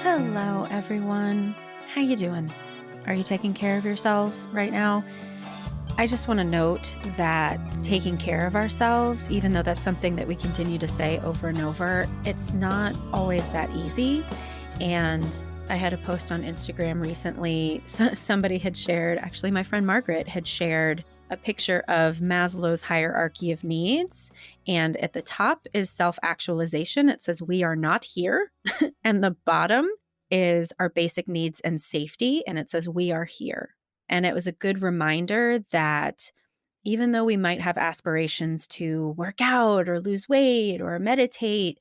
Hello, everyone. How you doing? Are you taking care of yourselves right now? I just want to note that taking care of ourselves, even though that's something that we continue to say over and over, it's not always that easy. And I had a post on Instagram recently. Somebody had shared, actually, my friend Margaret had shared a picture of Maslow's hierarchy of needs. And at the top is self-actualization. It says, "We are not here." And the bottom is our basic needs and safety. And it says, "We are here." And it was a good reminder that even though we might have aspirations to work out or lose weight or meditate,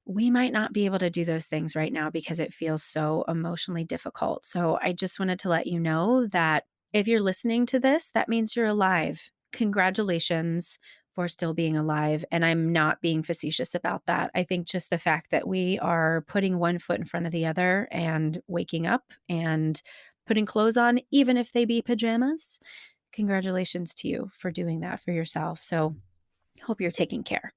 we might not be able to do those things right now because it feels so emotionally difficult. So I just wanted to let you know that if you're listening to this, that means you're alive. Congratulations for still being alive. And I'm not being facetious about that. I think just the fact that we are putting one foot in front of the other and waking up and putting clothes on, even if they be pajamas, congratulations to you for doing that for yourself. So hope you're taking care.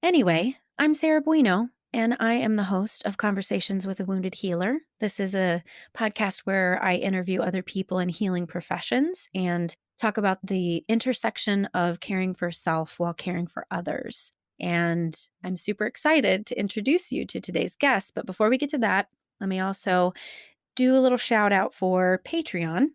Anyway, I'm Sarah Bueno, and I am the host of Conversations with a Wounded Healer. This is a podcast where I interview other people in healing professions and talk about the intersection of caring for self while caring for others. And I'm super excited to introduce you to today's guest. But before we get to that, let me also do a little shout out for Patreon.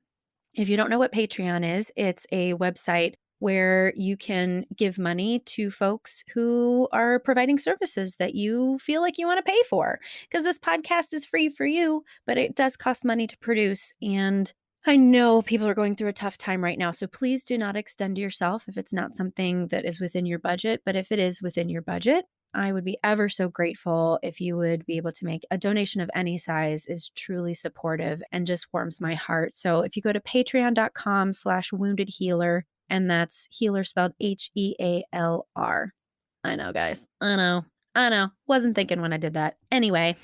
If you don't know what Patreon is, it's a website where you can give money to folks who are providing services that you feel like you want to pay for. Because this podcast is free for you, but it does cost money to produce. And I know people are going through a tough time right now. So please do not extend yourself if it's not something that is within your budget. But if it is within your budget, I would be ever so grateful if you would be able to make a donation of any size. Is truly supportive and just warms my heart. So if you go to patreon.com/wounded healer, and that's healer spelled HEALR. I know, guys. I know. Wasn't thinking when I did that. Anyway,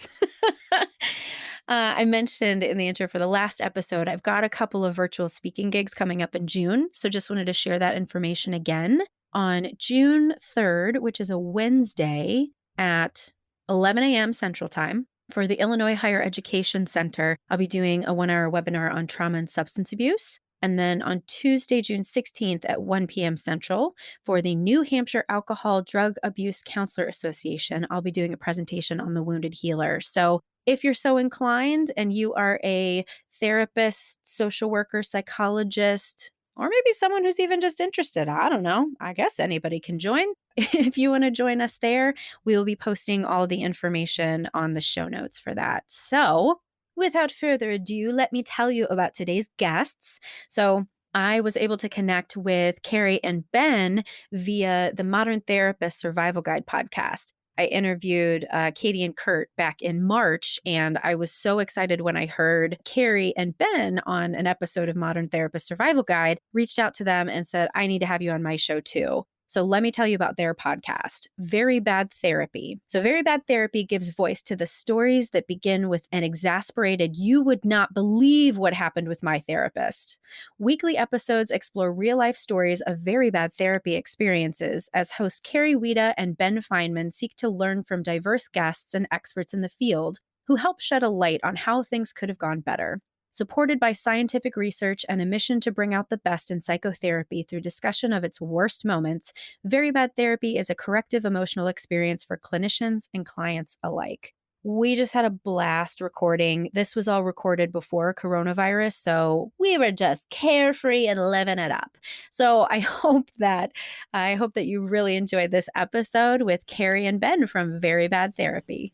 I mentioned in the intro for the last episode, I've got a couple of virtual speaking gigs coming up in June. So just wanted to share that information again. On June 3rd, which is a Wednesday at 11 a.m. Central Time, for the Illinois Higher Education Center, I'll be doing a 1-hour webinar on trauma and substance abuse. And then on Tuesday, June 16th at 1 p.m. Central, for the New Hampshire Alcohol Drug Abuse Counselor Association, I'll be doing a presentation on the wounded healer. So if you're so inclined and you are a therapist, social worker, psychologist, or maybe someone who's even just interested, I don't know, I guess anybody can join. If you want to join us there, we will be posting all the information on the show notes for that. So without further ado, let me tell you about today's guests. So I was able to connect with Carrie and Ben via the Modern Therapist Survival Guide podcast. I interviewed Katie and Kurt back in March, and I was so excited when I heard Carrie and Ben on an episode of Modern Therapist Survival Guide, reached out to them and said, "I need to have you on my show too." So let me tell you about their podcast, Very Bad Therapy. So Very Bad Therapy gives voice to the stories that begin with an exasperated, "You would not believe what happened with my therapist." Weekly episodes explore real-life stories of very bad therapy experiences as hosts Carrie Wiita and Ben Fineman seek to learn from diverse guests and experts in the field who help shed a light on how things could have gone better. Supported by scientific research and a mission to bring out the best in psychotherapy through discussion of its worst moments, Very Bad Therapy is a corrective emotional experience for clinicians and clients alike. We just had a blast recording. This was all recorded before coronavirus, so we were just carefree and living it up. So I hope that you really enjoyed this episode with Carrie and Ben from Very Bad Therapy.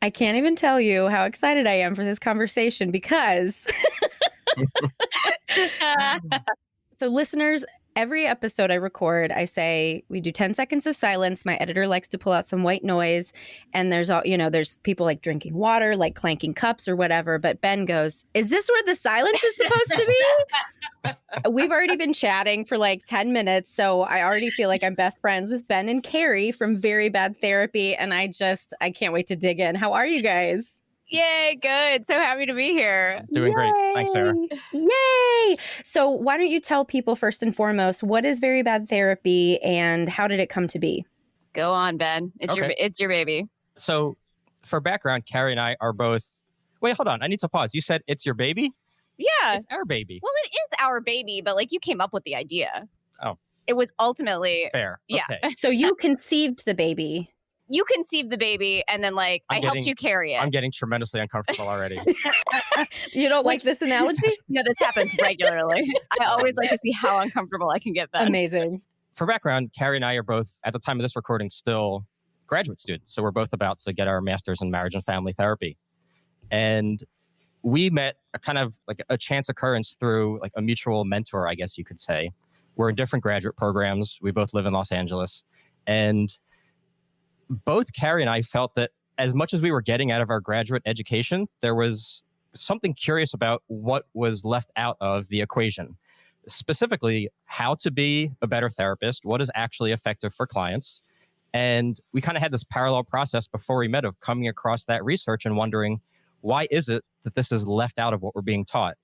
I can't even tell you how excited I am for this conversation because so listeners, every episode I record, I say we do 10 seconds of silence. My editor likes to pull out some white noise, and there's people like drinking water, like clanking cups or whatever. But Ben goes, "Is this where the silence is supposed to be?" We've already been chatting for like 10 minutes, so I already feel like I'm best friends with Ben and Carrie from Very Bad Therapy, and I can't wait to dig in. How are you guys? Yay, good. So happy to be here. Doing great. Thanks, Sarah. Yay! So why don't you tell people first and foremost, what is Very Bad Therapy and how did it come to be? Go on, Ben. It's your baby. So for background, Carrie and I are both. Wait, hold on. I need to pause. You said it's your baby? Yeah. It's our baby. Well, it is our baby, but like you came up with the idea. Oh. It was ultimately Fair. Yeah. Okay. So you conceived the baby. You conceived the baby, and then like I helped you carry it. I'm getting tremendously uncomfortable already. You don't like this analogy? No, this happens regularly. I always like to see how uncomfortable I can get then. Amazing. For background, Carrie and I are both, at the time of this recording, still graduate students. So we're both about to get our master's in marriage and family therapy. And we met a kind of like a chance occurrence through like a mutual mentor, I guess you could say. We're in different graduate programs. We both live in Los Angeles. And both Carrie and I felt that as much as we were getting out of our graduate education, there was something curious about what was left out of the equation. Specifically, how to be a better therapist, what is actually effective for clients. And we kind of had this parallel process before we met of coming across that research and wondering, why is it that this is left out of what we're being taught?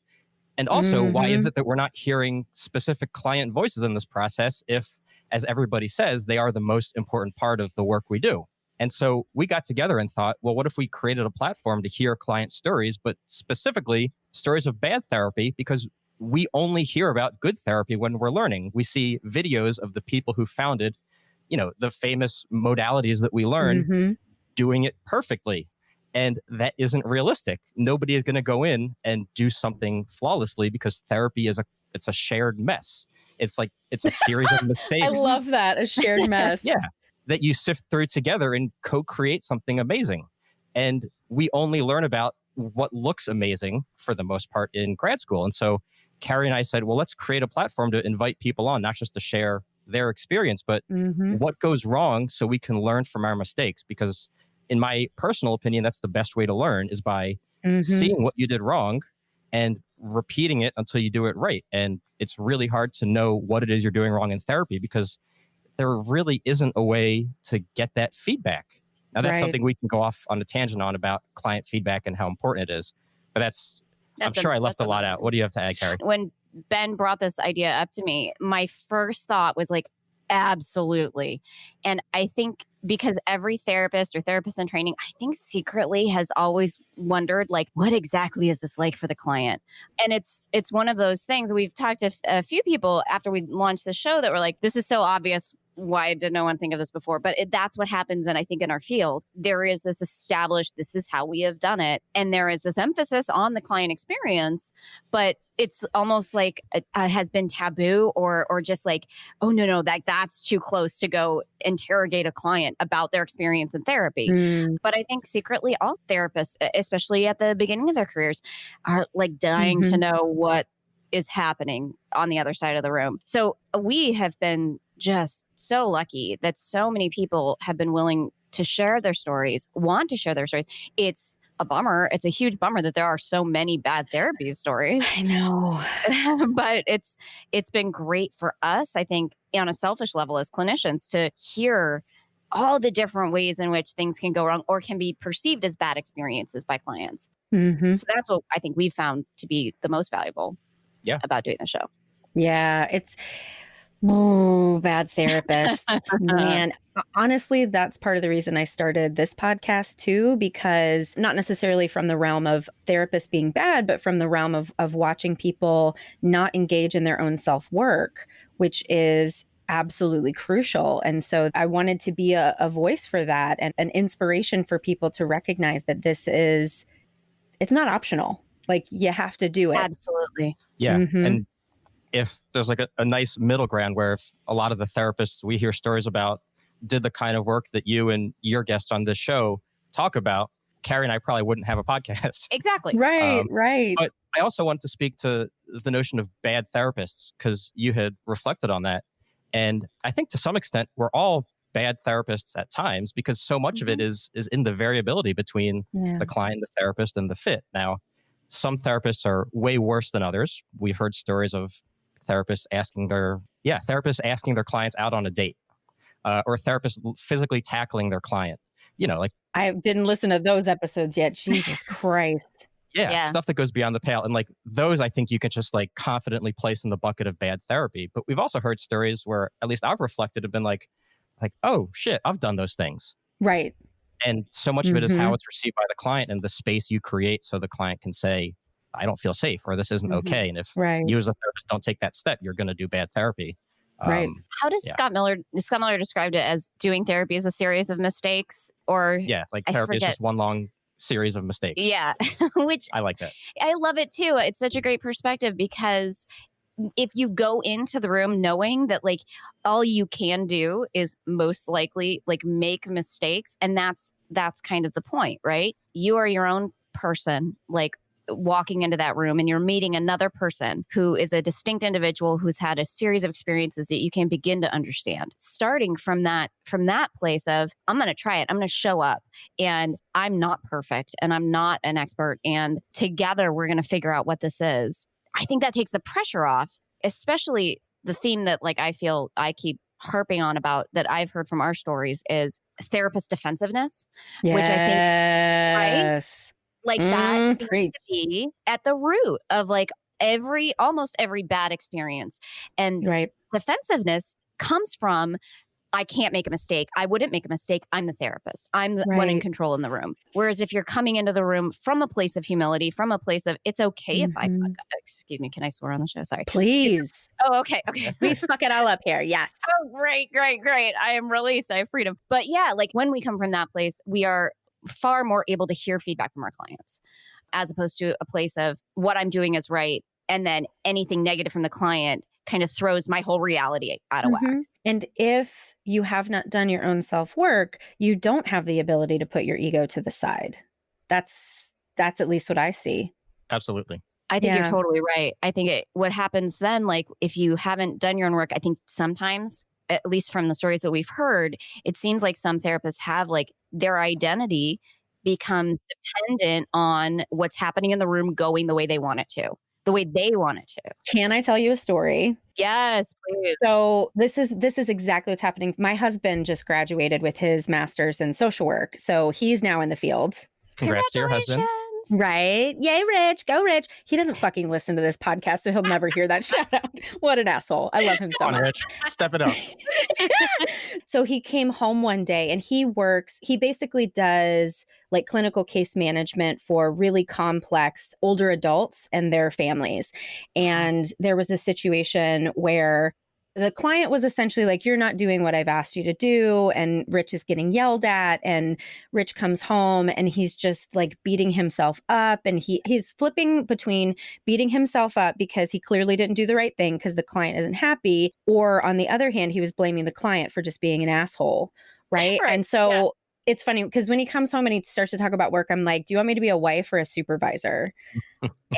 And also, why is it that we're not hearing specific client voices in this process if, as everybody says, they are the most important part of the work we do? And so we got together and thought, well, what if we created a platform to hear client stories, but specifically stories of bad therapy, because we only hear about good therapy when we're learning. We see videos of the people who founded, the famous modalities that we learn doing it perfectly. And that isn't realistic. Nobody is going to go in and do something flawlessly because therapy it's a shared mess. It's a series of mistakes. I love that, a shared mess. Yeah, that you sift through together and co-create something amazing. And we only learn about what looks amazing for the most part in grad school. And so Carrie and I said, well, let's create a platform to invite people on, not just to share their experience, but what goes wrong so we can learn from our mistakes. Because in my personal opinion, that's the best way to learn is by seeing what you did wrong and repeating it until you do it right. And it's really hard to know what it is you're doing wrong in therapy because there really isn't a way to get that feedback. Now, that's something we can go off on a tangent on about client feedback and how important it is. But I'm sure I left a lot out. What do you have to add, Carrie? When Ben brought this idea up to me, my first thought was like, absolutely. And I think because every therapist or therapist in training, I think secretly has always wondered, like, what exactly is this like for the client? And it's one of those things. We've talked to a few people after we launched the show that were like, this is so obvious. Why did no one think of this before? But that's what happens. And I think in our field, there is this established, this is how we have done it. And there is this emphasis on the client experience, but it's almost like it has been taboo or just like, oh, no, that's too close to go interrogate a client about their experience in therapy. But I think secretly all therapists, especially at the beginning of their careers, are like dying to know what is happening on the other side of the room. So we have been just so lucky that so many people have been willing to share their stories, want to share their stories. It's a bummer. It's a huge bummer that there are so many bad therapy stories. I know. But it's been great for us, I think, on a selfish level as clinicians to hear all the different ways in which things can go wrong or can be perceived as bad experiences by clients. So that's what I think we've found to be the most valuable about doing the show. Yeah, it's bad therapists. Man, honestly, that's part of the reason I started this podcast too, because not necessarily from the realm of therapists being bad, but from the realm of watching people not engage in their own self-work, which is absolutely crucial. And so I wanted to be a voice for that and an inspiration for people to recognize that it's not optional. Like you have to do it. Absolutely. Yeah. And if there's like a nice middle ground where if a lot of the therapists we hear stories about did the kind of work that you and your guests on this show talk about, Carrie and I probably wouldn't have a podcast. Exactly. Right. But I also want to speak to the notion of bad therapists because you had reflected on that. And I think to some extent, we're all bad therapists at times because so much of it is in the variability between the client, the therapist, and the fit. Now, some therapists are way worse than others. We've heard stories of therapists asking their clients out on a date, or therapists physically tackling their client. I didn't listen to those episodes yet. Jesus Christ. Yeah, stuff that goes beyond the pale. And like those, I think you can just like confidently place in the bucket of bad therapy. But we've also heard stories where at least I've reflected have been like, oh shit, I've done those things. Right. And so much of it is Mm-hmm. how it's received by the client and the space you create so the client can say, I don't feel safe, or this isn't okay. And if Right. you as a therapist don't take that step, you're going to do bad therapy. Right. How does Yeah. Scott Miller described it as doing therapy as a series of mistakes, or Yeah, like I therapy is forget. just one long series of mistakes. Yeah, which I like that. I love it too. It's such a great perspective because if you go into the room knowing that like all you can do is most likely like make mistakes, and that's kind of the point, right? You are your own person, like walking into that room, and you're meeting another person who is a distinct individual who's had a series of experiences that you can begin to understand. Starting from that place of, I'm going to try it, I'm going to show up, and I'm not perfect and I'm not an expert, and together we're going to figure out what this is. I think that takes the pressure off, especially the theme that like I feel I keep harping on about that I've heard from our stories is therapist defensiveness, which I think, right? Yes. Like that seems Preach. to be at the root of like almost every bad experience. And Right. defensiveness comes from, I can't make a mistake. I wouldn't make a mistake. I'm the therapist. I'm the one in Right. control in the room. Whereas if you're coming into the room from a place of humility, from a place of, it's okay if I fuck Mhm. up. Excuse me, can I swear on the show? Sorry. Please. Oh, okay. We fuck it all up here. Yes. Oh, great. I am released. I have freedom. But yeah, like when we come from that place, we are far more able to hear feedback from our clients, as opposed to a place of what I'm doing is right. And then anything negative from the client kind of throws my whole reality out of whack. Mhm. And if you have not done your own self-work, you don't have the ability to put your ego to the side. That's at least what I see. Absolutely. I think you're Yeah. totally right. I think what happens then, like if you haven't done your own work, I think sometimes, at least from the stories that we've heard, it seems like some therapists have like their identity becomes dependent on what's happening in the room going the way they want it to, the way they want it to. Can I tell you a story? Yes, please. So this is exactly what's happening. My husband just graduated with his master's in social work. So he's now in the field. Congrats to your husband. Congratulations. Right? Yay, Rich. Go, Rich. He doesn't fucking listen to this podcast, so he'll never hear that shout out. What an asshole. I love him so Come on, much. Rich. Step it up. So he came home one day and he basically does like clinical case management for really complex older adults and their families. And there was a situation where the client was essentially like, you're not doing what I've asked you to do. And Rich is getting yelled at. And Rich comes home and he's just like beating himself up. And he's flipping between beating himself up because he clearly didn't do the right thing because the client isn't happy. Or on the other hand, he was blaming the client for just being an asshole. Right. Right. And so it's funny because when he comes home and he starts to talk about work, I'm like, do you want me to be a wife or a supervisor?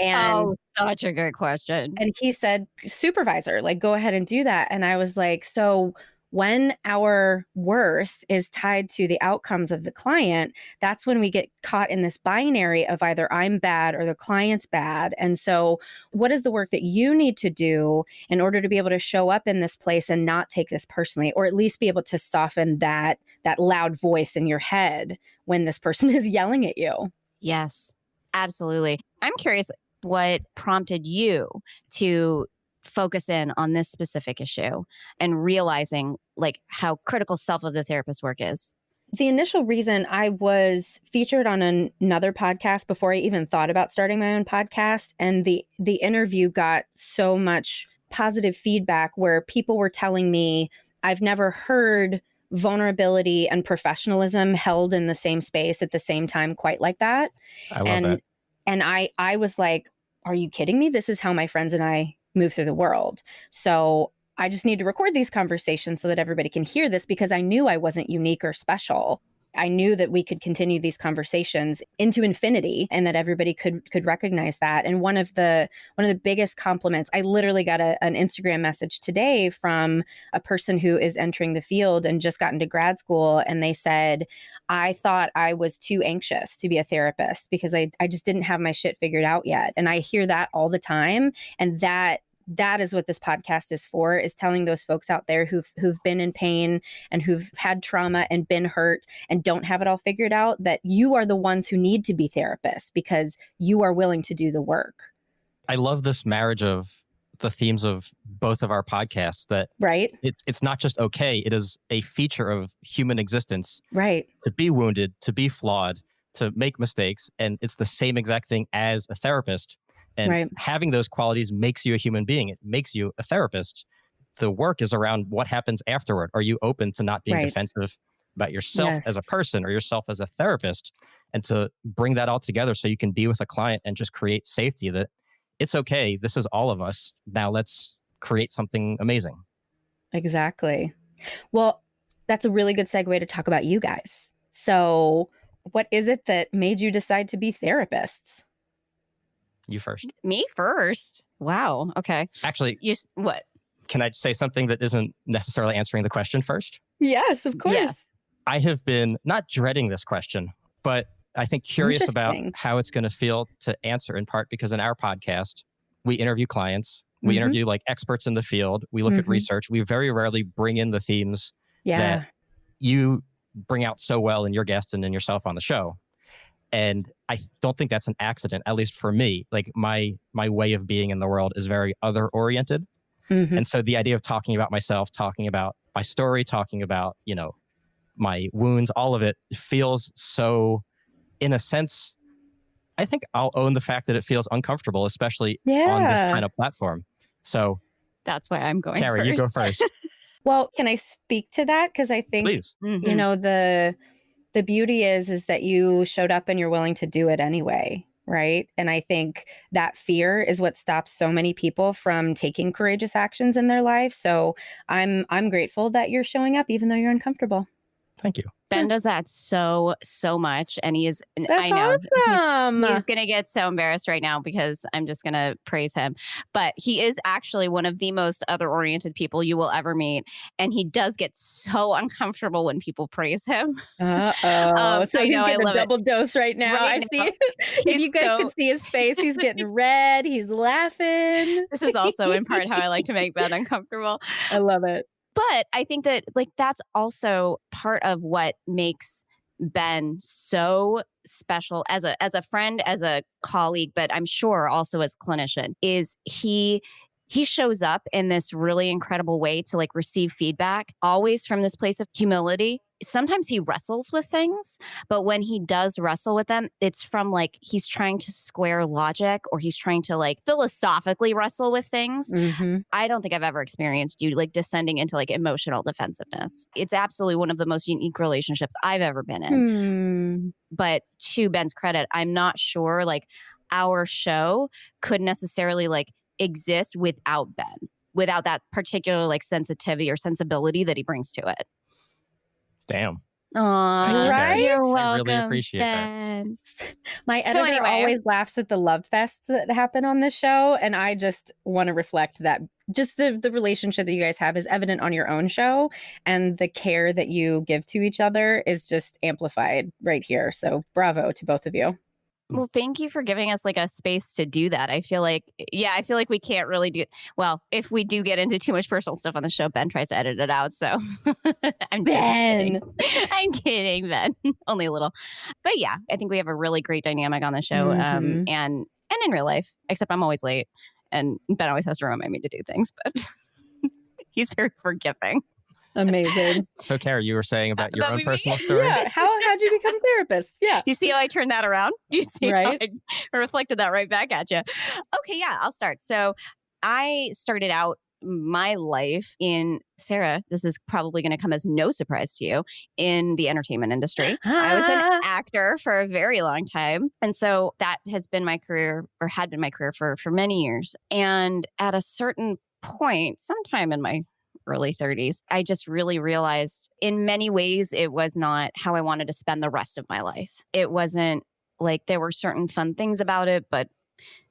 And such a good question. and he said, supervisor, like, go ahead and do that. And I was like, so when our worth is tied to the outcomes of the client, that's when we get caught in this binary of either I'm bad or the client's bad. And so what is the work that you need to do in order to be able to show up in this place and not take this personally, or at least be able to soften that loud voice in your head when this person is yelling at you? Yes, absolutely. I'm curious what prompted you to focus in on this specific issue and realizing like how critical self of the therapist work is. The initial reason I was featured on another podcast before I even thought about starting my own podcast, and the interview got so much positive feedback where people were telling me, I've never heard vulnerability and professionalism held in the same space at the same time quite like that. I love that. And I was like, are you kidding me? This is how my friends and I move through the world. So I just need to record these conversations so that everybody can hear this, because I knew I wasn't unique or special. I knew that we could continue these conversations into infinity and that everybody could recognize that. And one of the biggest compliments, I literally got an Instagram message today from a person who is entering the field and just got into grad school. And they said, I thought I was too anxious to be a therapist because I just didn't have my shit figured out yet. And I hear that all the time. And that is what this podcast is for, is telling those folks out there who've been in pain and who've had trauma and been hurt and don't have it all figured out, that you are the ones who need to be therapists because you are willing to do the work. I love this marriage of the themes of both of our podcasts, that Right. it's not just okay, it is a feature of human existence Right. to be wounded, to be flawed, to make mistakes. And it's the same exact thing as a therapist. And Right. having those qualities makes you a human being. It makes you a therapist. The work is around what happens afterward. Are you open to not being Right. defensive about yourself as a Yes. person or yourself as a therapist, and to bring that all together so you can be with a client and just create safety that it's okay. This is all of us. Now let's create something amazing. Exactly. Well, that's a really good segue to talk about you guys. So, what is it that made you decide to be therapists? You first. Me first. Wow. Okay. Actually, What? can I say something that isn't necessarily answering the question first? Yes, of course. Yes. I have been not dreading this question, but I think curious about Interesting. how it's going to feel to answer, in part because in our podcast, we interview clients, we Mhm. interview like experts in the field, we look at Mhm. research. We very rarely bring in the themes Yeah. that you bring out so well in your guests and in yourself on the show. And I don't think that's an accident, at least for me. Like my way of being in the world is very other oriented. Mhm. And so the idea of talking about myself, talking about my story, talking about, my wounds, all of it feels so, in a sense, I think I'll own the fact that it feels uncomfortable, especially on this Yeah. kind of platform. So, That's why I'm going Carrie, first. you go first. Well, can I speak to that? Because I think Please. Mhm. you know the beauty is that you showed up and you're willing to do it anyway, right? And I think that fear is what stops so many people from taking courageous actions in their life. So I'm grateful that you're showing up even though you're uncomfortable. Thank you. Ben does that so much, and he is. That's I know awesome. he's going to get so embarrassed right now because I'm just going to praise him. But he is actually one of the most other-oriented people you will ever meet, and he does get so uncomfortable when people praise him. Uh-oh. So I he's know, I getting a love it. double dose right now. Right I see. now, If he's you guys could see his face, he's getting red. He's laughing. This is also in part how I like to make Ben uncomfortable. I love it. But I think that that's also part of what makes Ben so special as a friend, as a colleague, but I'm sure also as clinician, is he shows up in this really incredible way to receive feedback, always from this place of humility. Sometimes he wrestles with things, but when he does wrestle with them, it's from he's trying to square logic, or he's trying to philosophically wrestle with things. Mm-hmm. I don't think I've ever experienced you descending into emotional defensiveness. It's absolutely one of the most unique relationships I've ever been in. But to Ben's credit, I'm not sure our show could necessarily exist without Ben, without that particular sensitivity or sensibility that he brings to it. Damn. Aw, Thank you, right? You're I welcome, really appreciate that. Ben. My So editor anyway, always laughs at the love fests that happen on this show, and I just want to reflect that just the relationship that you guys have is evident on your own show, and the care that you give to each other is just amplified right here. So bravo to both of you. Well, thank you for giving us a space to do that. I feel like we can't really do. Well, if we do get into too much personal stuff on the show, Ben tries to edit it out. So I'm just kidding. I'm kidding, Ben. Only a little. But yeah, I think we have a really great dynamic on the show, Mhm. and in real life. Except I'm always late, and Ben always has to remind me to do things. But he's very forgiving. Amazing. So, Carrie, you were saying about your That'd own be me. personal story? Yeah. How'd you become therapists? Yeah. You see how I turned that around? You see Right. how I reflected that right back at you? Okay, yeah, I'll start. So I started out my life in, Sarah, this is probably going to come as no surprise to you, in the entertainment industry. I was an actor for a very long time. And so that has been my career, or had been my career for many years. And at a certain point, sometime in my early 30s, I just really realized in many ways it was not how I wanted to spend the rest of my life. It wasn't there were certain fun things about it, but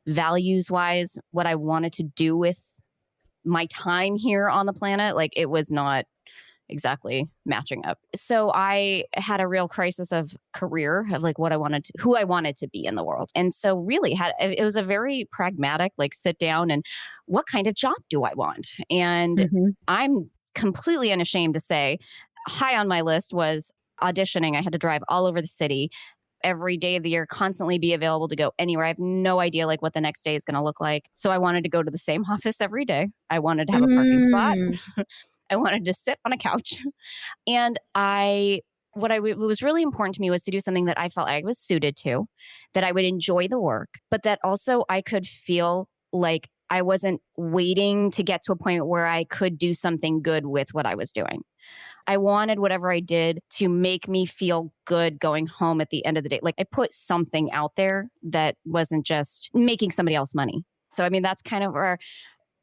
values wise, what I wanted to do with my time here on the planet, it was not exactly matching up. So I had a real crisis of career, of what I wanted to, who I wanted to be in the world. And so really it was a very pragmatic, sit down and what kind of job do I want? And Mhm. I'm completely unashamed to say high on my list was auditioning. I had to drive all over the city every day of the year, constantly be available to go anywhere. I have no idea like what the next day is going to look like. So I wanted to go to the same office every day. I wanted to have a parking spot. Mm. I wanted to sit on a couch. And what was really important to me was to do something that I felt I was suited to, that I would enjoy the work, but that also I could feel like I wasn't waiting to get to a point where I could do something good with what I was doing. I wanted whatever I did to make me feel good going home at the end of the day. Like I put something out there that wasn't just making somebody else money. So, I mean, that's kind of where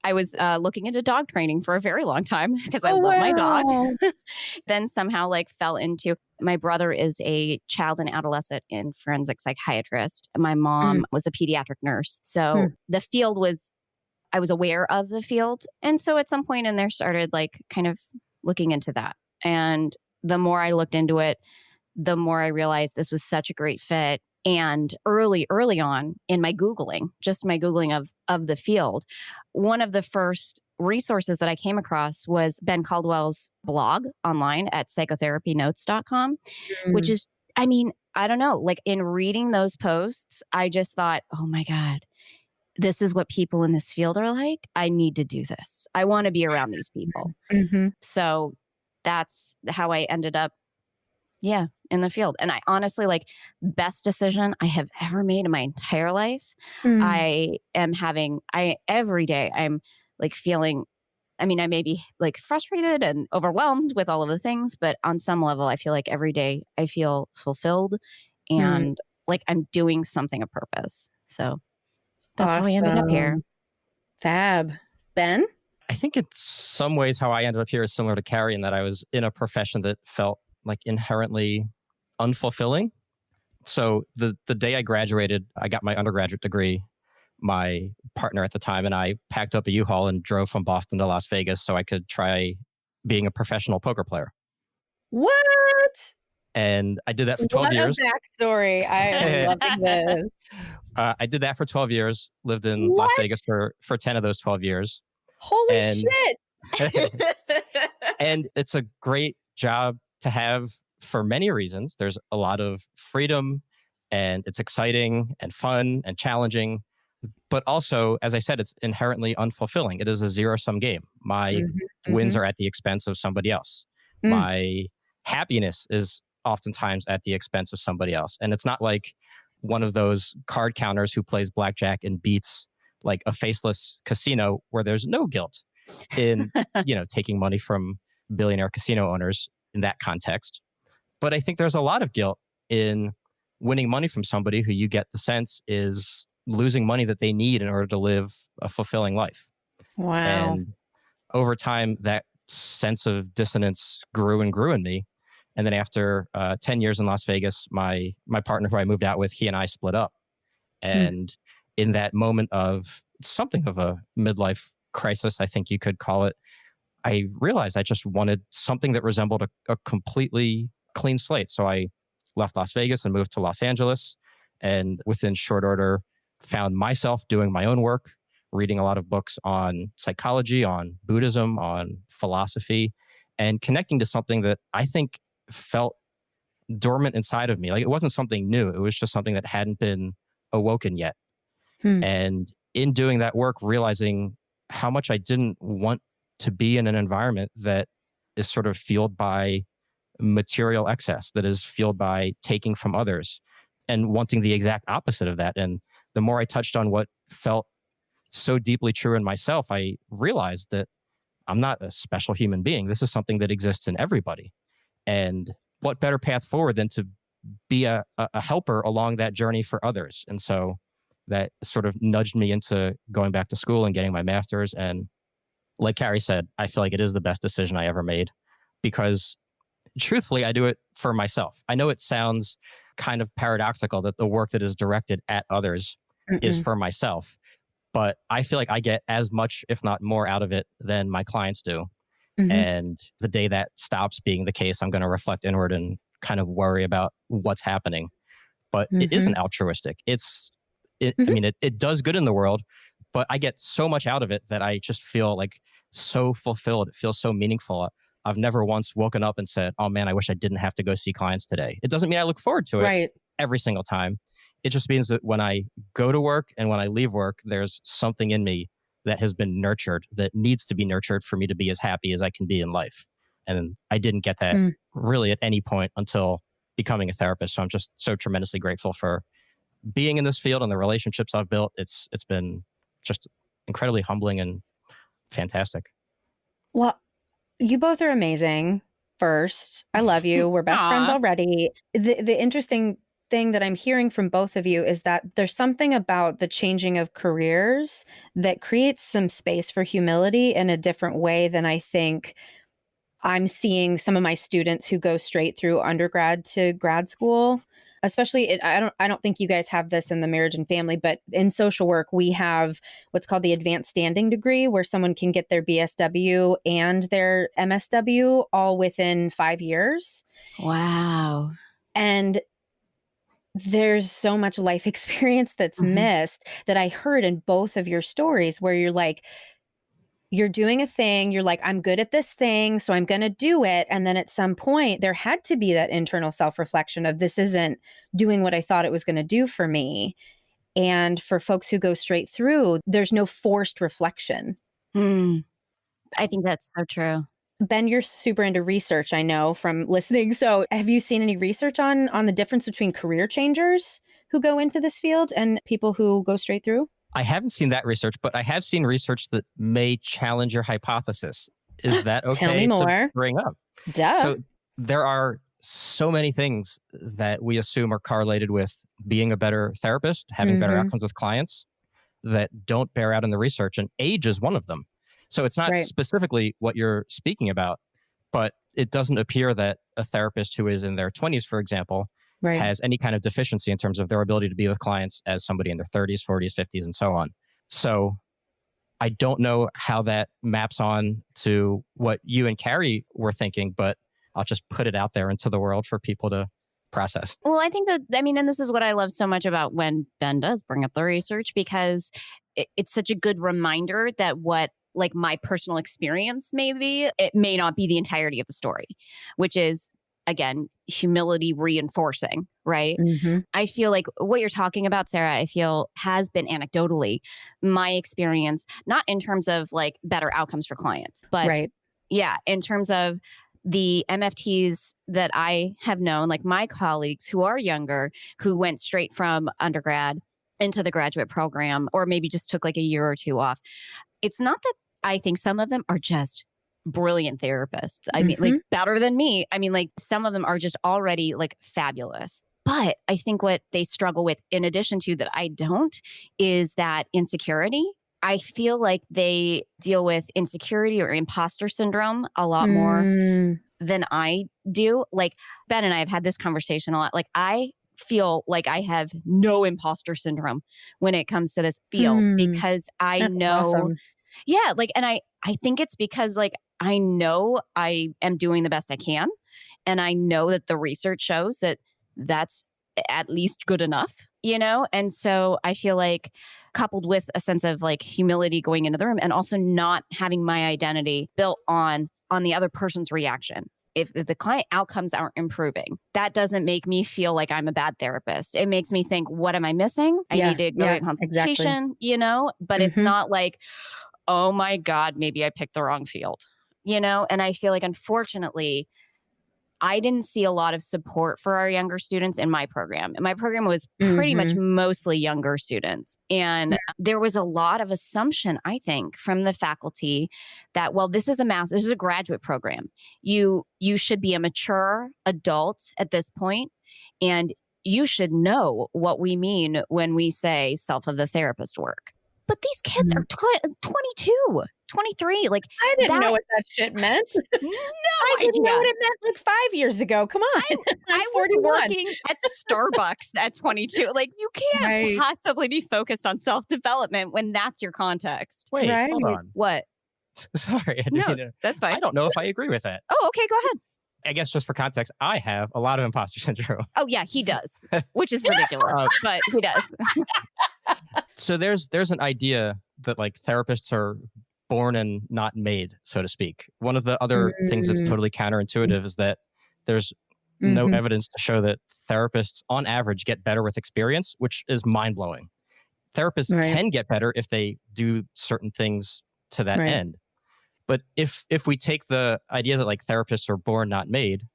I was looking into dog training for a very long time because I love my dog. Then somehow like fell into, my brother is a child and adolescent and forensic psychiatrist. My mom was a pediatric nurse. So the field I was aware of the field. And so at some point in there started like kind of looking into that. And the more I looked into it, the more I realized this was such a great fit. And early on in my Googling, just my Googling of the field, one of the first resources that I came across was Ben Caldwell's blog online at psychotherapynotes.com, which is, I mean, I don't know, like in reading those posts, I just thought, oh my God, this is what people in this field are like. I need to do this. I want to be around these people. So that's how I ended up, in the field. And I honestly, like, best decision I have ever made in my entire life. Every day I'm like feeling, I mean, I may be like frustrated and overwhelmed with all of the things, but on some level, I feel like every day I feel fulfilled and like I'm doing something of purpose. So that's how I ended up here. Fab. Ben? I think in some ways how I ended up here is similar to Carrie in that I was in a profession that felt like inherently unfulfilling. So the day I graduated, I got my undergraduate degree. My partner at the time and I packed up a U-Haul and drove from Boston to Las Vegas so I could try being a professional poker player. What? And I did that for 12 years. What a backstory. I am loving this. I did that for 12 years, lived in Las Vegas for 10 of those 12 years. Holy shit. And it's a great job to have for many reasons. There's a lot of freedom and it's exciting and fun and challenging. But also, as I said, it's inherently unfulfilling. It is a zero-sum game. My wins are at the expense of somebody else. My happiness is oftentimes at the expense of somebody else. And it's not like one of those card counters who plays blackjack and beats like a faceless casino where there's no guilt in, taking money from billionaire casino owners in that context. But I think there's a lot of guilt in winning money from somebody who you get the sense is losing money that they need in order to live a fulfilling life. Wow. And over time, that sense of dissonance grew and grew in me. And then after 10 years in Las Vegas, my partner who I moved out with, he and I split up. And in that moment of something of a midlife crisis, I think you could call it, I realized I just wanted something that resembled a completely clean slate. So I left Las Vegas and moved to Los Angeles. And within short order, found myself doing my own work, reading a lot of books on psychology, on Buddhism, on philosophy, and connecting to something that I think felt dormant inside of me. Like it wasn't something new. It was just something that hadn't been awoken yet. And in doing that work, realizing how much I didn't want to be in an environment that is sort of fueled by material excess, that is fueled by taking from others and wanting the exact opposite of that. And the more I touched on what felt so deeply true in myself, I realized that I'm not a special human being. This is something that exists in everybody. And what better path forward than to be a helper along that journey for others? And so that sort of nudged me into going back to school and getting my master's. And like Carrie said, I feel like it is the best decision I ever made because truthfully, I do it for myself. I know it sounds kind of paradoxical that the work that is directed at others is for myself, but I feel like I get as much, if not more out of it than my clients do. And the day that stops being the case, I'm going to reflect inward and kind of worry about what's happening. But it isn't altruistic. I mean, it does good in the world, but I get so much out of it that I just feel like so fulfilled. It feels so meaningful. I've never once woken up and said, oh man, I wish I didn't have to go see clients today. It doesn't mean I look forward to it. Right. every single time. It just means that when I go to work and when I leave work, there's something in me that has been nurtured, that needs to be nurtured for me to be as happy as I can be in life. And I didn't get that really at any point until becoming a therapist. So I'm just so tremendously grateful for being in this field and the relationships I've built. It's been just incredibly humbling and fantastic. Well, you both are amazing. First, I love you. We're best friends Aw. already. The interesting thing that I'm hearing from both of you is that there's something about the changing of careers that creates some space for humility in a different way than I think I'm seeing some of my students who go straight through undergrad to grad school. Especially, I don't think you guys have this in the marriage and family, but in social work, we have what's called the advanced standing degree, where someone can get their BSW and their MSW all within 5 years. Wow. And there's so much life experience that's missed that I heard in both of your stories, where you're like, you're doing a thing, you're like, I'm good at this thing, so I'm going to do it. And then at some point, there had to be that internal self-reflection of, this isn't doing what I thought it was going to do for me. And for folks who go straight through, there's no forced reflection. I think that's so true. Ben, you're super into research, I know from listening. So have you seen any research on the difference between career changers who go into this field and people who go straight through? I haven't seen that research, but I have seen research that may challenge your hypothesis. Is that okay Tell me more. to bring up? Duh. So there are so many things that we assume are correlated with being a better therapist, having better outcomes with clients, that don't bear out in the research, and age is one of them. So it's not specifically what you're speaking about, but it doesn't appear that a therapist who is in their 20s, for example, has any kind of deficiency in terms of their ability to be with clients as somebody in their 30s, 40s, 50s, and so on. So I don't know how that maps on to what you and Carrie were thinking, but I'll just put it out there into the world for people to process. Well, I think that, and this is what I love so much about when Ben does bring up the research, because it's such a good reminder that what like my personal experience maybe, it may not be the entirety of the story, which is, again, humility reinforcing, right? I feel like what you're talking about, Sarah, I feel has been anecdotally my experience, not in terms of like better outcomes for clients, but yeah, in terms of the MFTs that I have known, like my colleagues who are younger, who went straight from undergrad into the graduate program, or maybe just took like a year or two off. It's not that I think some of them are just brilliant therapists. I mean, like better than me. I mean, like some of them are just already like fabulous. But I think what they struggle with, in addition to that I don't, is that insecurity. I feel like they deal with insecurity or imposter syndrome a lot more than I do. Like Ben and I have had this conversation a lot. Like I feel like I have no imposter syndrome when it comes to this field because I know, like, and I think it's because like, I know I am doing the best I can. And I know that the research shows that that's at least good enough, you know? And so I feel like coupled with a sense of like humility going into the room and also not having my identity built on the other person's reaction. If the client outcomes aren't improving, that doesn't make me feel like I'm a bad therapist. It makes me think, what am I missing? I need to go get consultation, you know? But it's not like, oh my God, maybe I picked the wrong field, you know? And I feel like, unfortunately, I didn't see a lot of support for our younger students in my program. And my program was pretty much mostly younger students. And there was a lot of assumption, I think, from the faculty that, well, this is a graduate program. You should be a mature adult at this point, and you should know what we mean when we say self of the therapist work. But these kids are 22, 23. Like, I didn't know what that shit meant. No I idea. didn't know what it meant like 5 years ago. Come on. I was working at Starbucks at 22. Like, you can't possibly be focused on self-development when that's your context. Wait, hold on. What? Sorry. That's fine. I don't know if I agree with that. Oh, okay, go ahead. I guess just for context, I have a lot of imposter syndrome. Oh, yeah, he does, which is ridiculous, but he does. So there's an idea that like therapists are born and not made, so to speak. One of the other things that's totally counterintuitive is that there's no evidence to show that therapists on average get better with experience, which is mind-blowing. Therapists can get better if they do certain things to that end. But if we take the idea that like therapists are born, not made,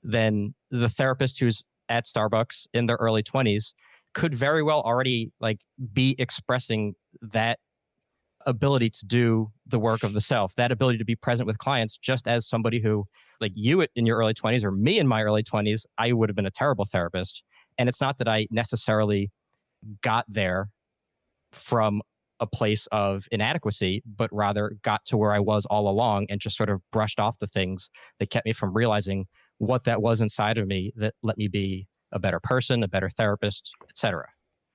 then the therapist who's at Starbucks in their early 20s could very well already like be expressing that ability to do the work of the self, that ability to be present with clients, just as somebody who, like you in your early 20s or me in my early 20s, I would have been a terrible therapist. And it's not that I necessarily got there from a place of inadequacy, but rather got to where I was all along and just sort of brushed off the things that kept me from realizing what that was inside of me that let me be a better person, a better therapist, etc.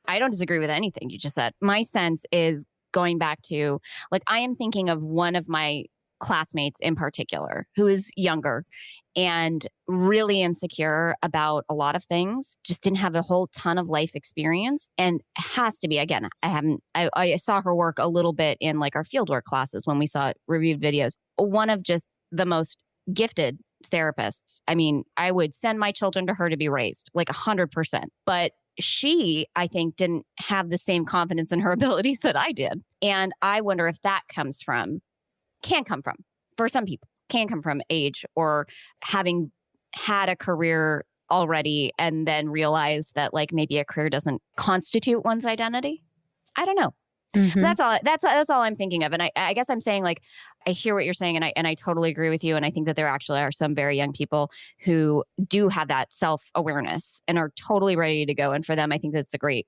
I don't disagree with anything you just said. My sense is going back to, like, I am thinking of one of my classmates in particular who is younger and really insecure about a lot of things, just didn't have a whole ton of life experience, and has to be, again, I saw her work a little bit in like our fieldwork classes when we saw reviewed videos. One of just the most gifted therapists. I mean, I would send my children to her to be raised, like 100%. But she, I think, didn't have the same confidence in her abilities that I did. And I wonder if that can come from, for some people, can come from age or having had a career already and then realize that like maybe a career doesn't constitute one's identity. I don't know. Mm-hmm. That's all I'm thinking of. And I guess I'm saying, like, I hear what you're saying, and I totally agree with you. And I think that there actually are some very young people who do have that self-awareness and are totally ready to go. And for them, I think that's a great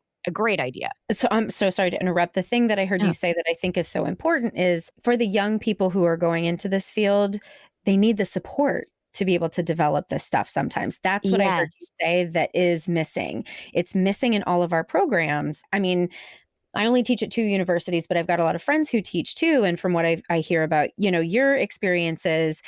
idea. So I'm so sorry to interrupt. The thing that I heard you say that I think is so important is for the young people who are going into this field, they need the support to be able to develop this stuff sometimes. That's what I heard you say that is missing. It's missing in all of our programs. I mean, I only teach at 2 universities, but I've got a lot of friends who teach too. And from what I hear about, your experiences,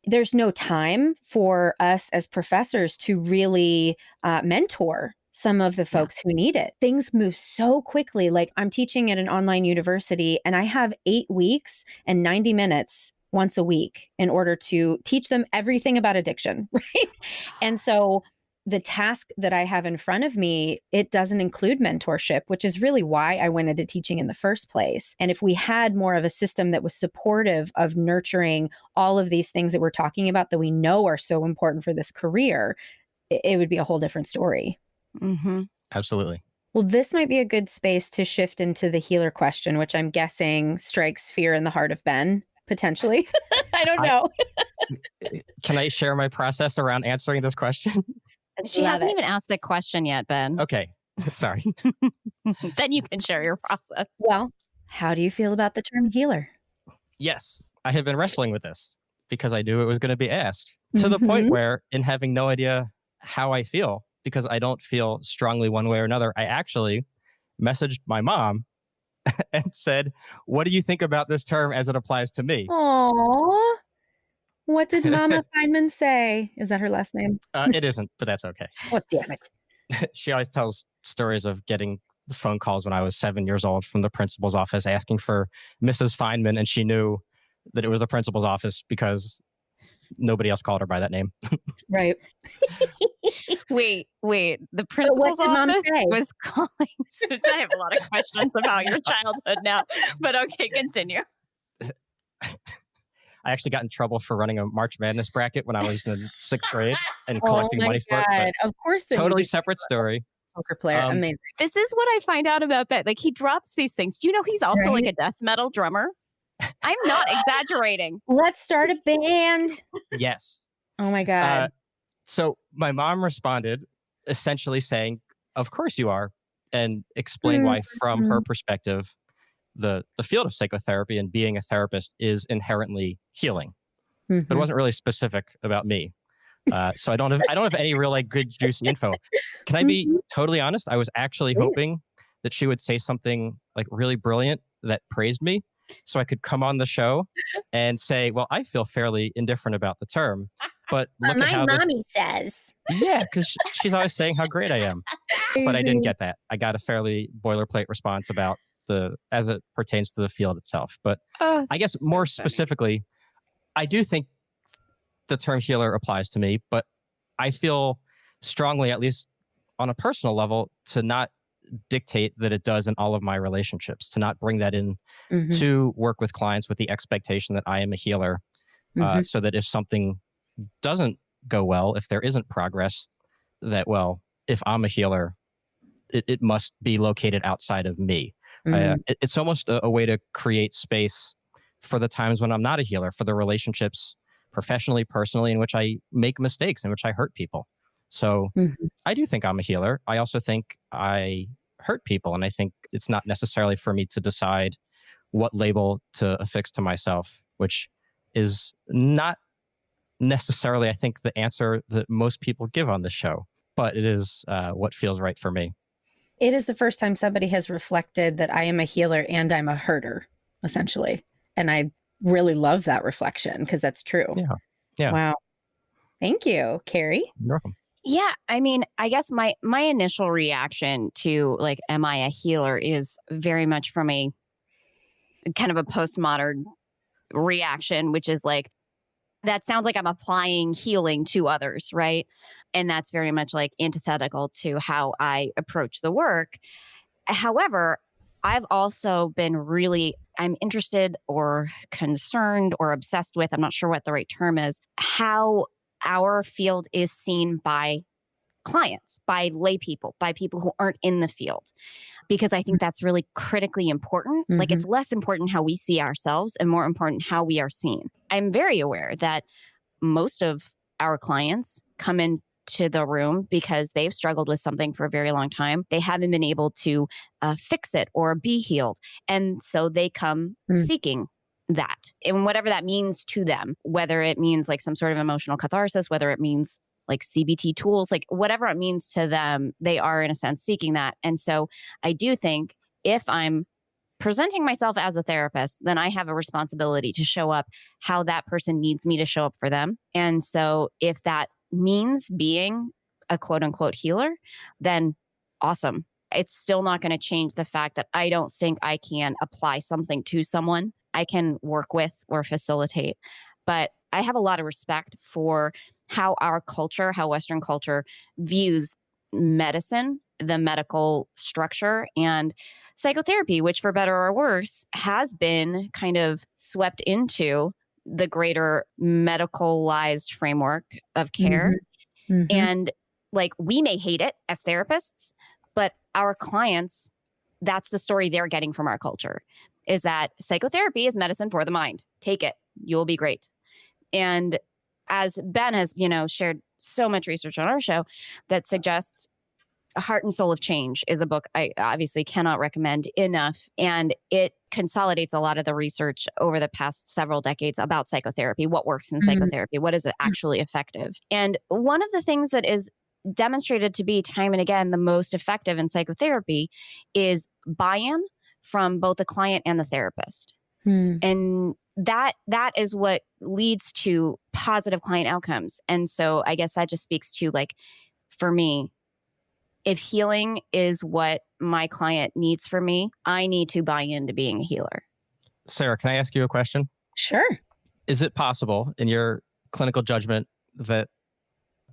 there's no time for us as professors to really mentor some of the folks who need it. Things move so quickly. Like, I'm teaching at an online university and I have 8 weeks and 90 minutes once a week in order to teach them everything about addiction, right? And so the task that I have in front of me, it doesn't include mentorship, which is really why I went into teaching in the first place. And if we had more of a system that was supportive of nurturing all of these things that we're talking about that we know are so important for this career, it would be a whole different story. Mm-hmm. Absolutely. Well, this might be a good space to shift into the healer question, which I'm guessing strikes fear in the heart of Ben, potentially. I don't know. Can I share my process around answering this question? She hasn't even asked the question yet, Ben. Okay. Sorry. Then you can share your process. Well, how do you feel about the term healer? Yes, I have been wrestling with this because I knew it was going to be asked, to the point where, in having no idea how I feel, because I don't feel strongly one way or another, I actually messaged my mom and said, "What do you think about this term as it applies to me?" Aww. What did Mama Fineman say? Is that her last name? It isn't, but that's okay. Oh, damn it. She always tells stories of getting phone calls when I was 7 years old from the principal's office asking for Mrs. Fineman, and she knew that it was the principal's office because nobody else called her by that name. Right. Wait. The principal's office was calling. I have a lot of questions about your childhood now, but okay, continue. I actually got in trouble for running a March Madness bracket when I was in 6th grade and collecting money for it. Of course. Totally separate story. Poker player. Amazing. This is what I find out about Ben. Like, he drops these things. Do you know he's also like a death metal drummer? I'm not exaggerating. Let's start a band. Yes. Oh my God. So my mom responded essentially saying, "Of course you are," and explained why, from her perspective, the field of psychotherapy and being a therapist is inherently healing. But it wasn't really specific about me. So I don't have any real like good juicy info. Can I be totally honest? I was actually hoping that she would say something like really brilliant that praised me, so I could come on the show and say, "Well, I feel fairly indifferent about the term, but look at how mommy says." Yeah, because she's always saying how great I am. But I didn't get that. I got a fairly boilerplate response about as it pertains to the field itself. But I guess more specifically, I do think the term healer applies to me, but I feel strongly, at least on a personal level, to not dictate that it does in all of my relationships, to not bring that in Mhm. to work with clients with the expectation that I am a healer, Mhm. so that if something doesn't go well, if there isn't progress, that, well, if I'm a healer, it must be located outside of me. Mm. It's almost a way to create space for the times when I'm not a healer, for the relationships, professionally, personally, in which I make mistakes, in which I hurt people. So Mhm. I do think I'm a healer. I also think I hurt people. And I think it's not necessarily for me to decide what label to affix to myself, which is not necessarily, I think, the answer that most people give on the show, but it is what feels right for me. It is the first time somebody has reflected that I am a healer and I'm a herder, essentially. And I really love that reflection because that's true. Yeah. Yeah. Wow. Thank you, Carrie. You're welcome. Yeah, I mean, I guess my initial reaction to like, am I a healer, is very much from a kind of a postmodern reaction, which is like, that sounds like I'm applying healing to others, right? And that's very much like antithetical to how I approach the work. However, I've also been I'm interested or concerned or obsessed with, I'm not sure what the right term is, how our field is seen by clients, by lay people, by people who aren't in the field, because I think that's really critically important. Like, it's less important how we see ourselves and more important how we are seen. I'm very aware that most of our clients come into the room because they've struggled with something for a very long time. They haven't been able to fix it or be healed. And so they come seeking that, and whatever that means to them, whether it means like some sort of emotional catharsis, whether it means like CBT tools, like whatever it means to them, they are in a sense seeking that. And so I do think if I'm presenting myself as a therapist, then I have a responsibility to show up how that person needs me to show up for them. And so if that means being a quote unquote healer, then awesome. It's still not going to change the fact that I don't think I can apply something to someone. I can work with or facilitate, but I have a lot of respect for how our culture, how Western culture views medicine, the medical structure, and psychotherapy, which for better or worse has been kind of swept into the greater medicalized framework of care. And like, we may hate it as therapists, but our clients, that's the story they're getting from our culture, is that psychotherapy is medicine for the mind. Take it. You'll be great. And as Ben has, shared so much research on our show that suggests A Heart and Soul of Change is a book I obviously cannot recommend enough. And it consolidates a lot of the research over the past several decades about psychotherapy, what works in psychotherapy, what is actually effective. And one of the things that is demonstrated to be time and again the most effective in psychotherapy is buy-in from both the client and the therapist. And that is what leads to positive client outcomes. And so I guess that just speaks to, like, for me, if healing is what my client needs from me, I need to buy into being a healer. Sarah, can I ask you a question? Sure. Is it possible, in your clinical judgment, that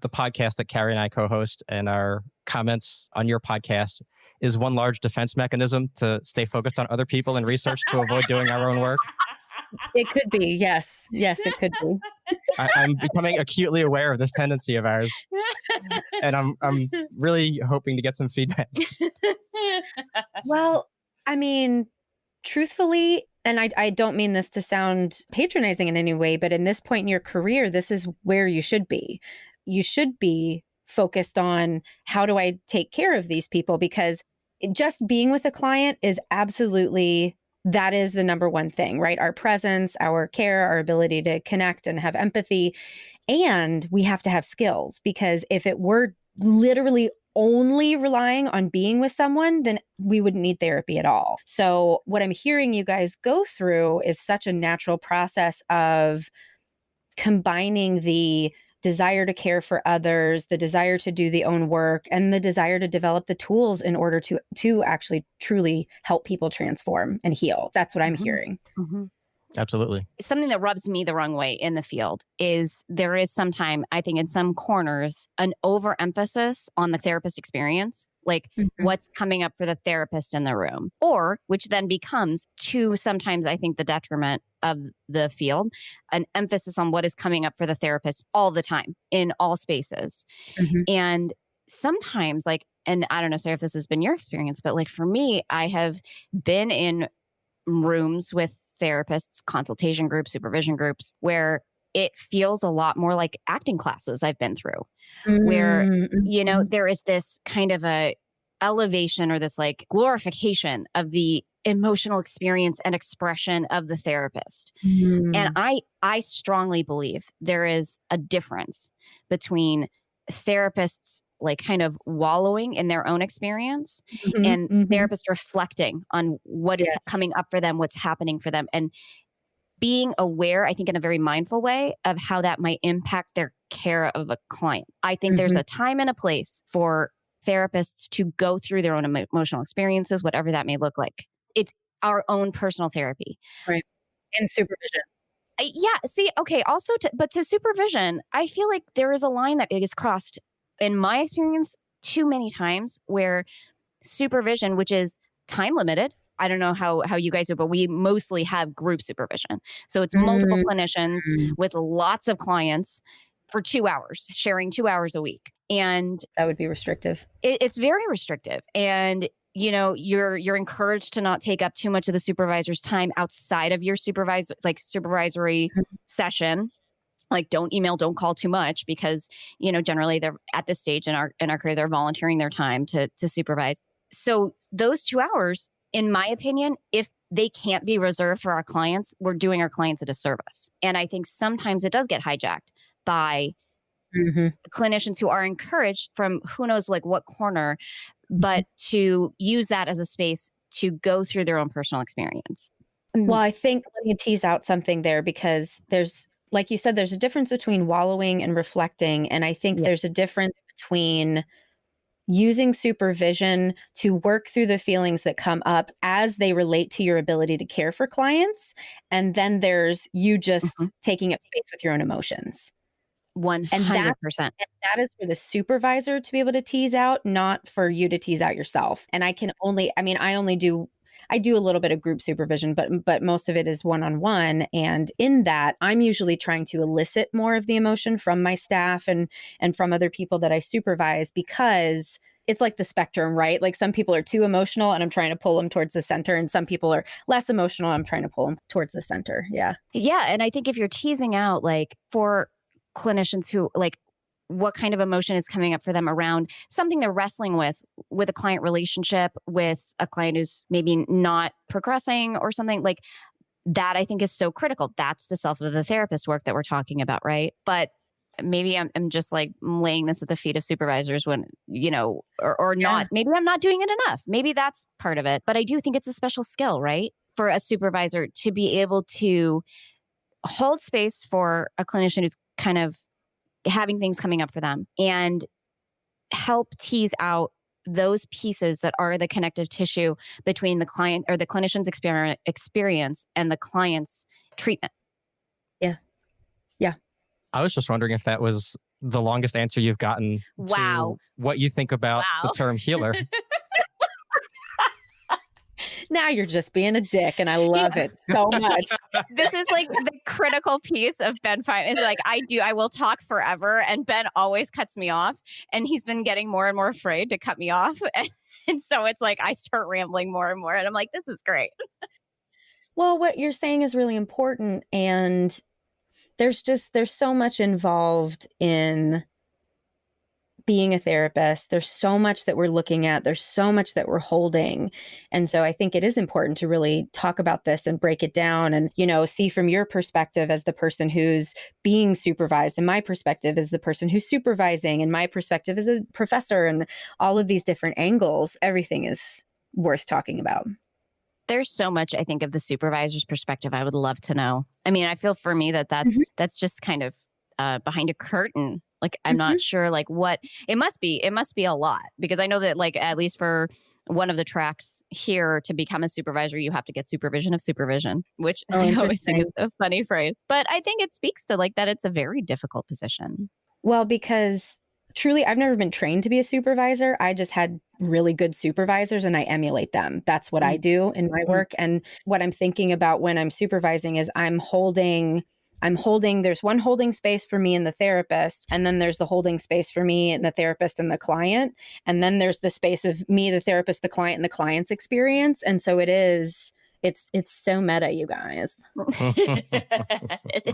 the podcast that Carrie and I co-host and our comments on your podcast is one large defense mechanism to stay focused on other people and research to avoid doing our own work? It could be. Yes. Yes, it could be. I'm becoming acutely aware of this tendency of ours, and I'm really hoping to get some feedback. Well, I mean, truthfully, and I don't mean this to sound patronizing in any way, but in this point in your career, this is where you should be. You should be focused on, how do I take care of these people? Because just being with a client is absolutely, that is the number one thing, right? Our presence, our care, our ability to connect and have empathy. And we have to have skills, because if it were literally only relying on being with someone, then we wouldn't need therapy at all. So what I'm hearing you guys go through is such a natural process of combining the desire to care for others, the desire to do the own work, and the desire to develop the tools in order to actually truly help people transform and heal. That's what I'm hearing. Absolutely. Something that rubs me the wrong way in the field is there is sometimes, I think in some corners, an overemphasis on the therapist experience, like Mhm. what's coming up for the therapist in the room, or which then becomes to sometimes, I think, the detriment of the field, an emphasis on what is coming up for the therapist all the time in all spaces. Mhm. And sometimes, like, and I don't know, Sarah, if this has been your experience, but like for me, I have been in rooms with therapists, consultation groups, supervision groups, where it feels a lot more like acting classes I've been through, where, Mm, mhm. there is this kind of a elevation or this like glorification of the emotional experience and expression of the therapist. And Mm. I strongly believe there is a difference between therapists like kind of wallowing in their own experience Mhm, and mhm. therapists reflecting on what is Yes. coming up for them, what's happening for them, and being aware, I think, in a very mindful way of how that might impact their care of a client. I think there's Mhm. a time and a place for therapists to go through their own emotional experiences, whatever that may look like. It's our own personal therapy. Right. And supervision. Yeah. See, okay. Also, but to supervision, I feel like there is a line that is crossed in my experience too many times where supervision, which is time limited. I don't know how you guys do, but we mostly have group supervision. So it's multiple Mm. clinicians with lots of clients for 2 hours, sharing 2 hours a week. And That would be restrictive. it's very restrictive. And you're encouraged to not take up too much of the supervisor's time outside of your supervisory Mhm. session. Like, don't email, don't call too much, because generally they're at this stage in our career, they're volunteering their time to supervise. So those 2 hours, in my opinion, if they can't be reserved for our clients, we're doing our clients a disservice. And I think sometimes it does get hijacked by Mhm. clinicians who are encouraged from who knows like what corner, but to use that as a space to go through their own personal experience. Well, I think let me tease out something there because there's like you said, there's a difference between wallowing and reflecting, and I think Yeah. there's a difference between using supervision to work through the feelings that come up as they relate to your ability to care for clients, and then there's you just Mhm. taking up space with your own emotions. And that's 100%. and that is for the supervisor to be able to tease out, not for you to tease out yourself. And I do a little bit of group supervision, but most of it is one-on-one. And in that, I'm usually trying to elicit more of the emotion from my staff and from other people that I supervise because it's like the spectrum, right? Like some people are too emotional and I'm trying to pull them towards the center, and some people are less emotional. I'm trying to pull them towards the center. Yeah. Yeah. And I think if you're teasing out, like for clinicians who like what kind of emotion is coming up for them around something they're wrestling with a client relationship, with a client who's maybe not progressing or something like that, I think is so critical. That's the self of the therapist work that we're talking about, right? But maybe I'm just like laying this at the feet of supervisors when, or Yeah. not. Maybe I'm not doing it enough. Maybe that's part of it. But I do think it's a special skill, right? For a supervisor to be able to hold space for a clinician who's kind of having things coming up for them and help tease out those pieces that are the connective tissue between the client or the clinician's experience and the client's treatment. Yeah. Yeah. I was just wondering if that was the longest answer you've gotten Wow. to what you think about the Wow. term healer. Now you're just being a dick, and I love it so much. This is like the critical piece of Ben Fineman is like, I will talk forever. And Ben always cuts me off. And he's been getting more and more afraid to cut me off. And so it's like, I start rambling more and more. And I'm like, this is great. Well, what you're saying is really important, and there's so much involved in being a therapist. There's so much that we're looking at. There's so much that we're holding. And so I think it is important to really talk about this and break it down and, see from your perspective as the person who's being supervised, and my perspective as the person who's supervising, and my perspective as a professor, and all of these different angles. Everything is worth talking about. There's so much, I think, of the supervisor's perspective I would love to know. I mean, I feel for me that Mhm. that's just kind of behind a curtain. Like, I'm Mhm. not sure like what it must be. It must be a lot, because I know that like, at least for one of the tracks here, to become a supervisor, you have to get supervision of supervision, which Oh, I always think is interesting. a funny phrase. But I think it speaks to like that it's a very difficult position. Well, because truly, I've never been trained to be a supervisor. I just had really good supervisors and I emulate them. That's what I Mm, do in my mm, work. And what I'm thinking about when I'm supervising is there's one holding space for me and the therapist, and then there's the holding space for me and the therapist and the client. And then there's the space of me, the therapist, the client, and the client's experience. And so it's so meta, you guys. it is.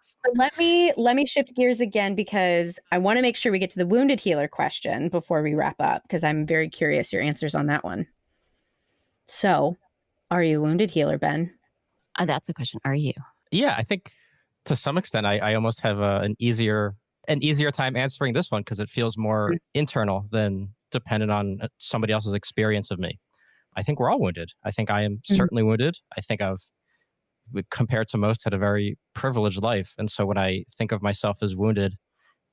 So let me shift gears again because I want to make sure we get to the wounded healer question before we wrap up, because I'm very curious your answers on that one. So, are you a wounded healer, Ben? That's a question. Are you? Yeah, I think to some extent, I almost have an easier time answering this one because it feels more internal than dependent on somebody else's experience of me. I think we're all wounded. I think I am Mhm. certainly wounded. I think compared to most, had a very privileged life. And so when I think of myself as wounded,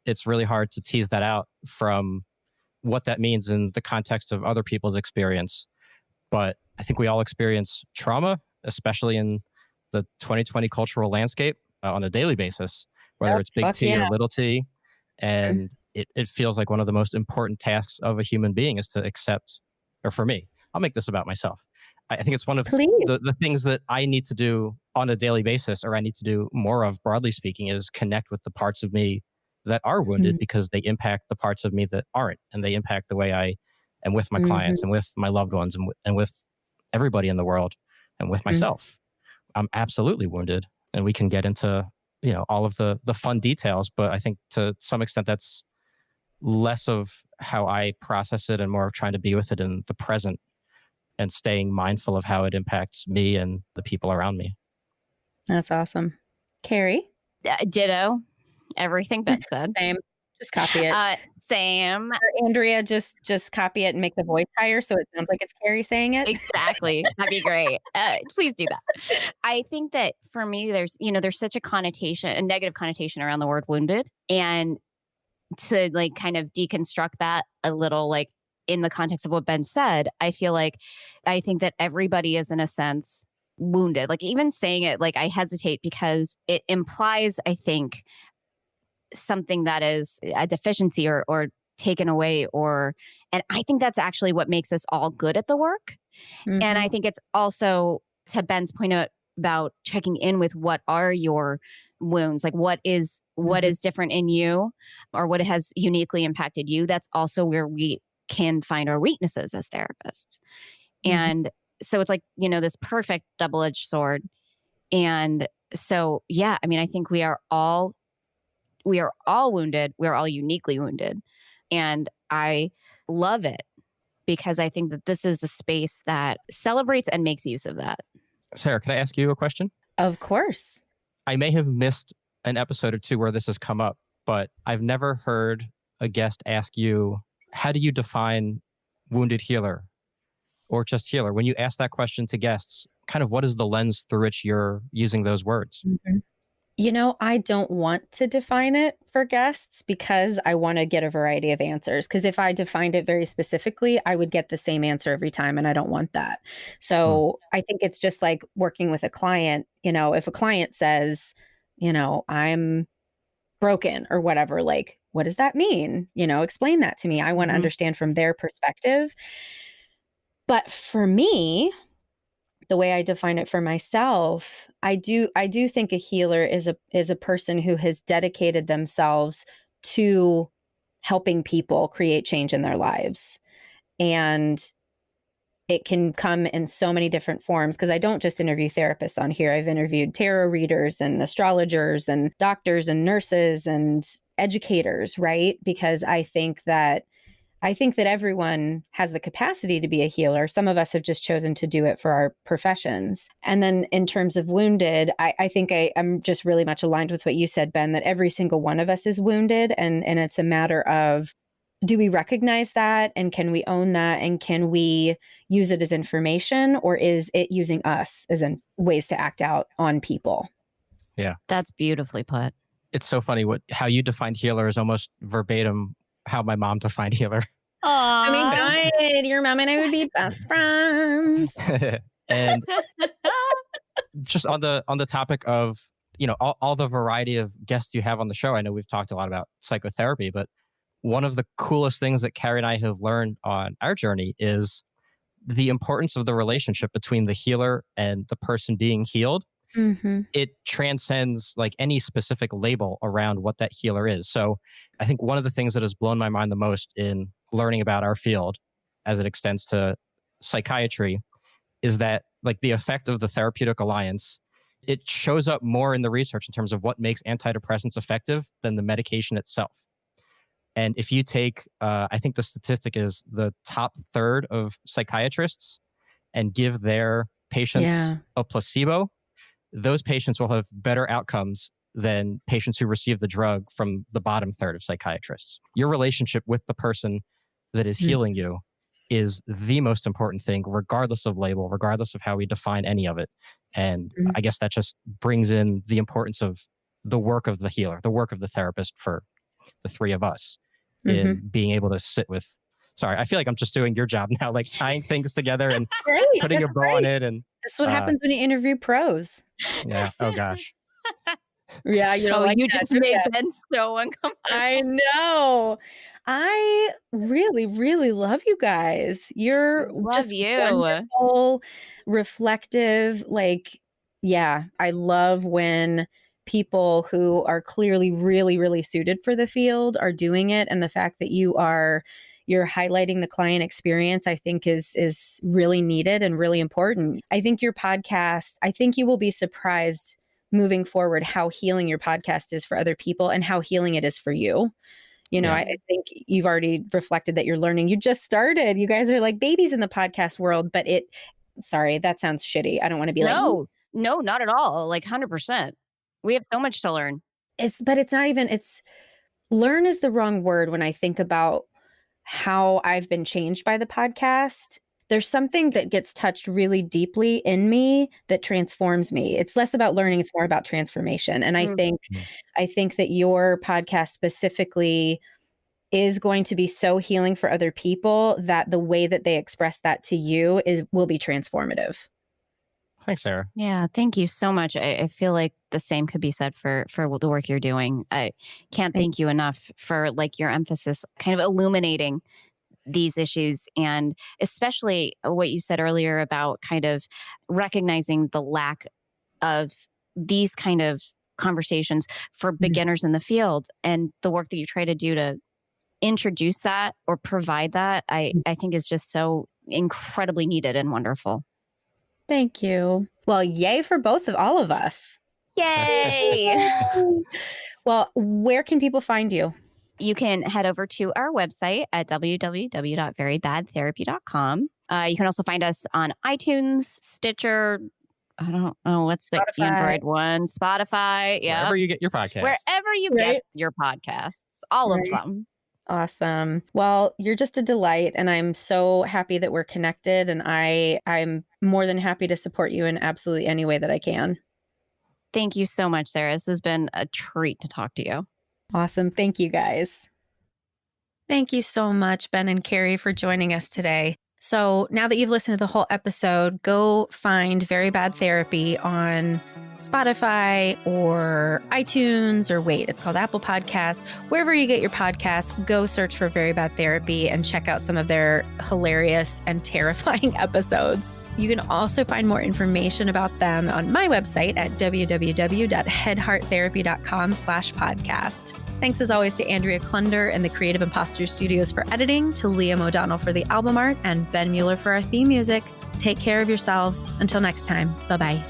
it's really hard to tease that out from what that means in the context of other people's experience. But I think we all experience trauma, especially in the 2020 cultural landscape on a daily basis, whether Yep, it's big fuck T or yeah. little t. Mhm. And it feels like one of the most important tasks of a human being is to accept, or for me, I'll make this about myself. I think it's one of Please. the things that I need to do on a daily basis, or I need to do more of, broadly speaking, is connect with the parts of me that are wounded Mhm. because they impact the parts of me that aren't. And they impact the way I am with my clients Mhm. and with my loved ones and with everybody in the world and with Mhm. myself. I'm absolutely wounded. And we can get into, all of the fun details, but I think to some extent that's less of how I process it and more of trying to be with it in the present and staying mindful of how it impacts me and the people around me. That's awesome. Carrie? Ditto. Everything Ben said. Same. Just copy it. Sam. Or Andrea, just copy it and make the voice higher so it sounds like it's Carrie saying it. Exactly. That'd be great. Please do that. I think that for me, there's such a negative connotation around the word wounded. And to like kind of deconstruct that a little, like in the context of what Ben said, I think that everybody is in a sense wounded. Like even saying it, like I hesitate because it implies, I think, something that is a deficiency or taken away, and I think that's actually what makes us all good at the work. And I Mhm. think it's also, to Ben's point about checking in with what are your wounds, like what is Mhm. different in you, or what has uniquely impacted you. That's also where we can find our weaknesses as therapists. Mhm. And so it's like, this perfect double-edged sword. And so, yeah, I mean, I think we are all wounded. We are all uniquely wounded. And I love it because I think that this is a space that celebrates and makes use of that. Sarah, can I ask you a question? Of course. I may have missed an episode or two where this has come up, but I've never heard a guest ask you, how do you define wounded healer or just healer? When you ask that question to guests, kind of what is the lens through which you're using those words? Mhm. I don't want to define it for guests because I want to get a variety of answers. Because if I defined it very specifically, I would get the same answer every time, and I don't want that. Hmm. So I think it's just like working with a client. If a client says, I'm broken or whatever, like, what does that mean? Explain that to me. I want to Mhm. understand from their perspective. But for me, the way I define it for myself, I do think a healer is a person who has dedicated themselves to helping people create change in their lives. And it can come in so many different forms because I don't just interview therapists on here. I've interviewed tarot readers and astrologers and doctors and nurses and educators, right? Because I think that everyone has the capacity to be a healer. Some of us have just chosen to do it for our professions. And then in terms of wounded, I think I'm just really much aligned with what you said, Ben, that every single one of us is wounded. And it's a matter of, do we recognize that? And can we own that? And can we use it as information? Or is it using us as in ways to act out on people? Yeah. That's beautifully put. It's so funny how you defined healer is almost verbatim how my mom defined healer. Aww. Oh my God, your mom and I would be best friends. And just on the topic of, all the variety of guests you have on the show, I know we've talked a lot about psychotherapy, but one of the coolest things that Carrie and I have learned on our journey is the importance of the relationship between the healer and the person being healed. Mm-hmm. It transcends like any specific label around what that healer is. So I think one of the things that has blown my mind the most in learning about our field as it extends to psychiatry is that like the effect of the therapeutic alliance, it shows up more in the research in terms of what makes antidepressants effective than the medication itself. And if you take, I think the statistic is the top third of psychiatrists and give their patients a placebo, those patients will have better outcomes than patients who receive the drug from the bottom third of psychiatrists. Your relationship with the person that is healing you is the most important thing, regardless of label, regardless of how we define any of it. And I guess that just brings in the importance of the work of the healer, the work of the therapist for the three of us in being able to sit with. Sorry, I feel like I'm just doing your job now, like tying things together and putting a bow on it. And that's what happens when you interview pros. Yeah. Oh gosh. Yeah, you don't like you that, just do made ya? Ben so uncomfortable. I know. I really, really love you guys. You're Love just you. wonderful, reflective. Like, yeah, I love when people who are clearly really, really suited for the field are doing it. And the fact that you're highlighting the client experience, I think is really needed and really important. I think your podcast, I think you will be surprised moving forward how healing your podcast is for other people and how healing it is for you. I think you've already reflected that you're learning. You just started. You guys are like babies in the podcast world, but sorry, that sounds shitty. I don't want to be No, not at all. Like 100%. We have so much to learn. Learn is the wrong word when I think about how I've been changed by the podcast. There's something that gets touched really deeply in me that transforms me. It's less about learning, it's more about transformation. And I think that your podcast specifically is going to be so healing for other people that the way that they express that to you will be transformative. Thanks, Sarah. Yeah, thank you so much. I feel like the same could be said for the work you're doing. I can't thank you enough for like your emphasis kind of illuminating these issues, and especially what you said earlier about kind of recognizing the lack of these kind of conversations for beginners in the field, and the work that you try to do to introduce that or provide that, I think is just so incredibly needed and wonderful. Thank you. Well, yay for all of us. Yay! Well, where can people find you? You can head over to our website at www.verybadtherapy.com. You can also find us on iTunes, Stitcher. I don't know what's the Android one, Spotify. Yeah, wherever you get your podcast. Wherever you get your podcasts, all of them. Awesome. Well, you're just a delight, and I'm so happy that we're connected. And I'm more than happy to support you in absolutely any way that I can. Thank you so much, Sarah. This has been a treat to talk to you. Awesome. Thank you, guys. Thank you so much, Ben and Carrie, for joining us today. So now that you've listened to the whole episode, go find Very Bad Therapy on Spotify or iTunes, or it's called Apple Podcasts. Wherever you get your podcasts, go search for Very Bad Therapy and check out some of their hilarious and terrifying episodes. You can also find more information about them on my website at www.headhearttherapy.com/podcast. Thanks as always to Andrea Klunder and the Creative Imposter Studios for editing, to Liam O'Donnell for the album art, and Ben Mueller for our theme music. Take care of yourselves. Until next time, bye-bye.